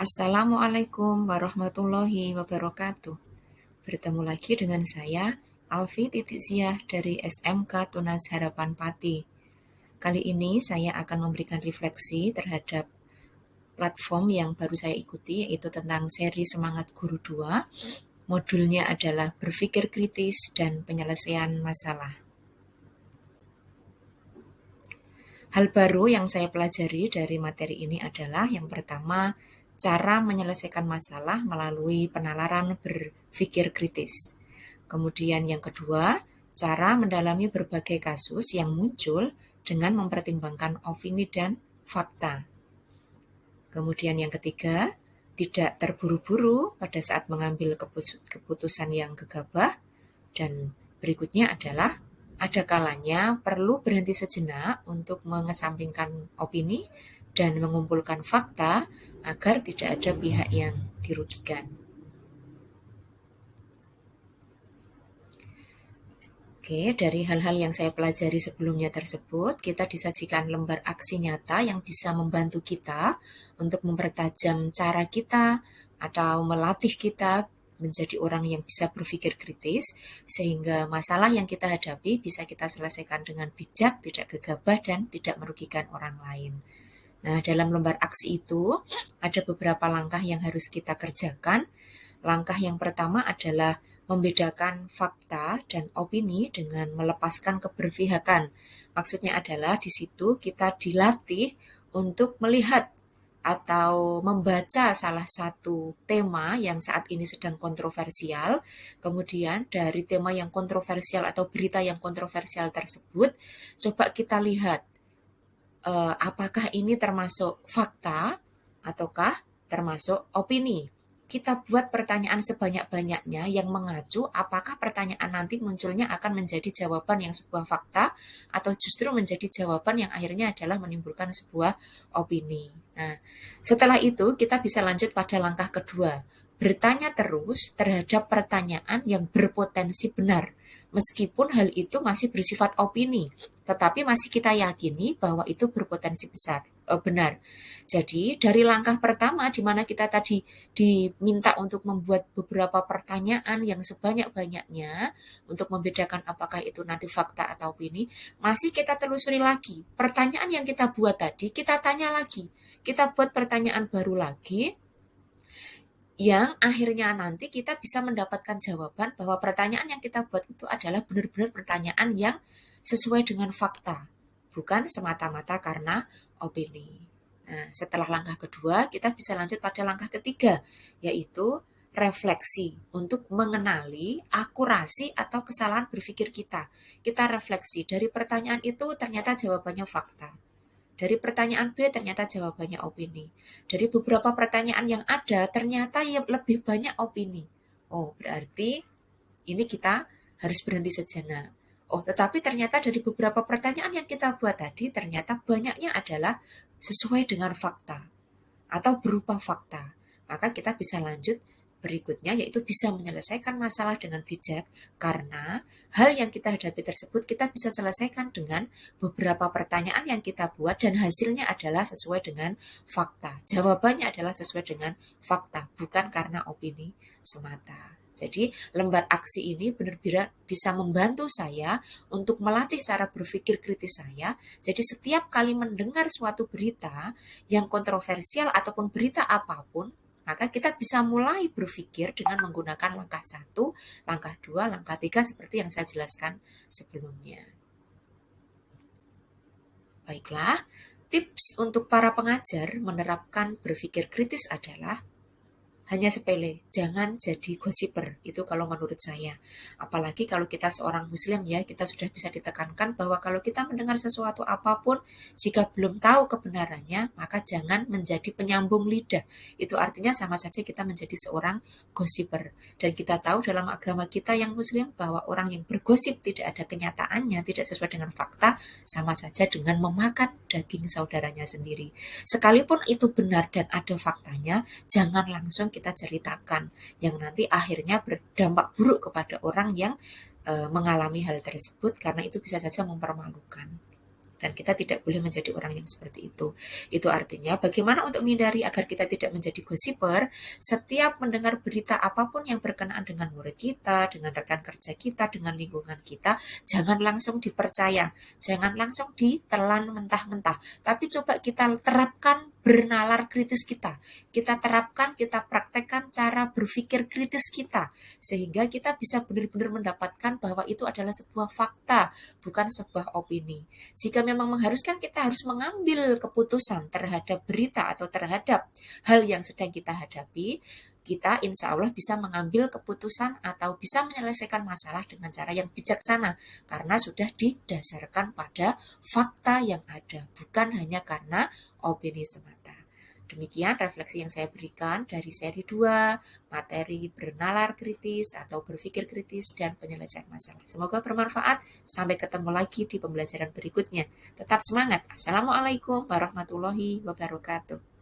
Assalamualaikum warahmatullahi wabarakatuh. Bertemu lagi dengan saya, Alfi Titiziah dari SMK Tunas Harapan Pati. Kali ini saya akan memberikan refleksi terhadap platform yang baru saya ikuti, yaitu tentang seri Semangat Guru 2. Modulnya adalah berpikir kritis dan penyelesaian masalah. Hal baru yang saya pelajari dari materi ini adalah yang pertama, cara menyelesaikan masalah melalui penalaran berpikir kritis. Kemudian yang kedua, cara mendalami berbagai kasus yang muncul dengan mempertimbangkan opini dan fakta. Kemudian yang ketiga, tidak terburu-buru pada saat mengambil keputusan yang gegabah. Dan berikutnya adalah ada kalanya perlu berhenti sejenak untuk mengesampingkan opini dan mengumpulkan fakta agar tidak ada pihak yang dirugikan. Oke, dari hal-hal yang saya pelajari sebelumnya tersebut, kita disajikan lembar aksi nyata yang bisa membantu kita untuk mempertajam cara kita atau melatih kita menjadi orang yang bisa berpikir kritis, sehingga masalah yang kita hadapi bisa kita selesaikan dengan bijak, tidak gegabah, dan tidak merugikan orang lain. Nah, dalam lembar aksi itu ada beberapa langkah yang harus kita kerjakan. Langkah yang pertama adalah membedakan fakta dan opini dengan melepaskan keberpihakan. Maksudnya adalah di situ kita dilatih untuk melihat atau membaca salah satu tema yang saat ini sedang kontroversial. Kemudian dari tema yang kontroversial atau berita yang kontroversial tersebut, coba kita lihat apakah ini termasuk fakta ataukah termasuk opini. Kita buat pertanyaan sebanyak-banyaknya yang mengacu apakah pertanyaan nanti munculnya akan menjadi jawaban yang sebuah fakta atau justru menjadi jawaban yang akhirnya adalah menimbulkan sebuah opini. Nah, setelah itu kita bisa lanjut pada langkah kedua. Bertanya terus terhadap pertanyaan yang berpotensi benar, meskipun hal itu masih bersifat opini, tetapi masih kita yakini bahwa itu berpotensi benar. Jadi dari langkah pertama di mana kita tadi diminta untuk membuat beberapa pertanyaan yang sebanyak-banyaknya untuk membedakan apakah itu nanti fakta atau opini, masih kita telusuri lagi. Pertanyaan yang kita buat tadi, kita tanya lagi. Kita buat pertanyaan baru lagi yang akhirnya nanti kita bisa mendapatkan jawaban bahwa pertanyaan yang kita buat itu adalah benar-benar pertanyaan yang sesuai dengan fakta, bukan semata-mata karena opini. Nah, setelah langkah kedua, kita bisa lanjut pada langkah ketiga, yaitu refleksi untuk mengenali akurasi atau kesalahan berpikir kita. Kita refleksi dari pertanyaan itu ternyata jawabannya fakta. Dari pertanyaan B ternyata jawabannya opini. Dari beberapa pertanyaan yang ada ternyata yang lebih banyak opini. Oh, berarti ini kita harus berhenti sejenak. Oh, tetapi ternyata dari beberapa pertanyaan yang kita buat tadi ternyata banyaknya adalah sesuai dengan fakta atau berupa fakta. Maka kita bisa lanjut berikutnya, yaitu bisa menyelesaikan masalah dengan bijak, karena hal yang kita hadapi tersebut kita bisa selesaikan dengan beberapa pertanyaan yang kita buat dan hasilnya adalah sesuai dengan fakta. Jawabannya adalah sesuai dengan fakta, bukan karena opini semata. Jadi lembar aksi ini benar-benar bisa membantu saya untuk melatih cara berpikir kritis saya. Jadi setiap kali mendengar suatu berita yang kontroversial ataupun berita apapun, maka kita bisa mulai berpikir dengan menggunakan langkah 1, langkah 2, langkah 3 seperti yang saya jelaskan sebelumnya. Baiklah, tips untuk para pengajar menerapkan berpikir kritis adalah hanya sepele, jangan jadi gosiper, itu kalau menurut saya. Apalagi kalau kita seorang muslim ya, kita sudah bisa ditekankan bahwa kalau kita mendengar sesuatu apapun, jika belum tahu kebenarannya, maka jangan menjadi penyambung lidah. Itu artinya sama saja kita menjadi seorang gosiper. Dan kita tahu dalam agama kita yang muslim bahwa orang yang bergosip tidak ada kenyataannya, tidak sesuai dengan fakta, sama saja dengan memakan daging saudaranya sendiri. Sekalipun itu benar dan ada faktanya, jangan langsung kita ceritakan yang nanti akhirnya berdampak buruk kepada orang yang mengalami hal tersebut, karena itu bisa saja mempermalukan. dan kita tidak boleh menjadi orang yang seperti itu. Itu artinya bagaimana untuk menghindari agar kita tidak menjadi gosiper. Setiap mendengar berita apapun yang berkenaan dengan murid kita, dengan rekan kerja kita, dengan lingkungan kita, jangan langsung dipercaya, jangan langsung ditelan mentah-mentah, tapi coba kita terapkan bernalar kritis kita. Kita terapkan, kita praktekkan cara berpikir kritis kita, sehingga kita bisa benar-benar mendapatkan bahwa itu adalah sebuah fakta, bukan sebuah opini. Jika memang mengharuskan, kita harus mengambil keputusan terhadap berita atau terhadap hal yang sedang kita hadapi, kita insya Allah bisa mengambil keputusan atau bisa menyelesaikan masalah dengan cara yang bijaksana, karena sudah didasarkan pada fakta yang ada, bukan hanya karena opini semata. Demikian refleksi yang saya berikan dari seri 2, materi bernalar kritis atau berpikir kritis dan penyelesaian masalah. Semoga bermanfaat. Sampai ketemu lagi di pembelajaran berikutnya. Tetap semangat. Assalamualaikum warahmatullahi wabarakatuh.